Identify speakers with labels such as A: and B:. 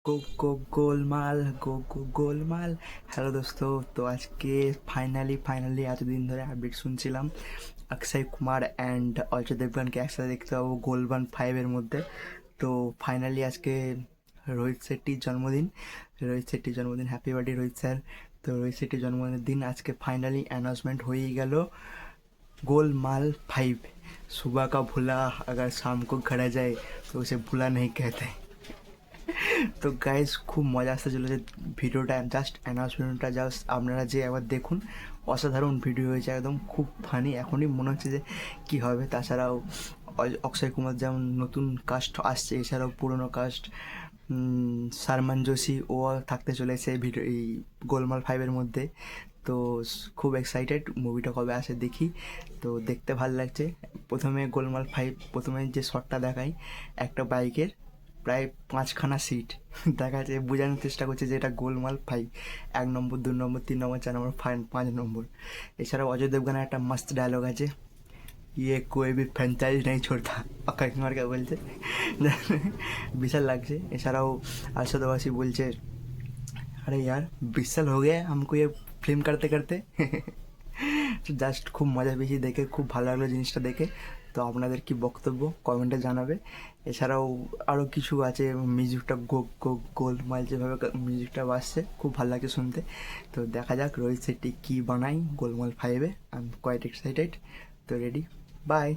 A: গো গো গোলমাল গো গো গোলমাল। Hello দোস্ত, তো আজকে ফাইনালি এতদিন ধরে আপডেট শুনছিলাম অক্ষয় কুমার অ্যান্ড অজয় দেবগনকে একসাথে দেখতে পাবো গোলমাল 5-এর মধ্যে। তো ফাইনালি আজকে রোহিত শেট্টির জন্মদিন, হ্যাপি বার্থডে রোহিত স্যার। তো রোহিত শেট্টির জন্মদিনের দিন আজকে ফাইনালি অ্যানাউন্সমেंट हो ही গেল गोलमाल 5। सुबह का भूला अगर शाम को घड़ा जाए तो उसे भूला नहीं कहते। তো গাইজ খুব মজা আসতে চলেছে ভিডিওটা, জাস্ট অ্যানাউন্সমেন্টটা জাস্ট আপনারা যে একবার দেখুন, অসাধারণ ভিডিও হয়েছে, একদম খুব ফানি। এখনই মনে হচ্ছে যে কী হবে। তাছাড়াও অক্ষয় কুমার যেমন নতুন কাস্ট আসছে, এছাড়াও পুরনো কাস্ট সালমান জোশি ও থাকতে চলেছে এই গোলমাল 5-এর মধ্যে। তো খুব এক্সাইটেড, মুভিটা কবে আসে দেখি। তো দেখতে ভালো লাগছে। প্রথমে যে শটটা দেখায় একটা বাইকের প্রায় 5খানা সিট দেখা যাচ্ছে, বোঝানোর চেষ্টা করছে যে এটা গোলমাল 5, 1 নম্বর 2 নম্বর 3 নম্বর 4 নম্বর 5 নম্বর। এছাড়াও অজয় দেবগানের একটা মস্ত ডায়লগ আছে, ইয়ে কোই ভি ফ্র্যাঞ্চাইজ নেই ছোড়তা, অক্ষয় কুমারকে বলছে। বিশাল লাগছে। এছাড়াও আরশাদ ওয়ারসি বলছে, আরে यार 20 साल हो गया हमको ये फिल्म करते करते। তো জাস্ট খুব মজা পেয়েছি দেখে, খুব ভালো লাগলো জিনিসটা দেখে। তো আপনাদের কি বক্তব্য কমেন্টে জানাবে। এছাড়াও আরও কিছু আছে, মিউজিকটা গো গো গোলমাল যেভাবে মিউজিকটা বাজছে খুব ভালো লাগছে শুনতে। তো দেখা যাক রোহিত শেট্টি কী বানাই গোলমাল 5-এ। I am quite excited. তো রেডি, বাই।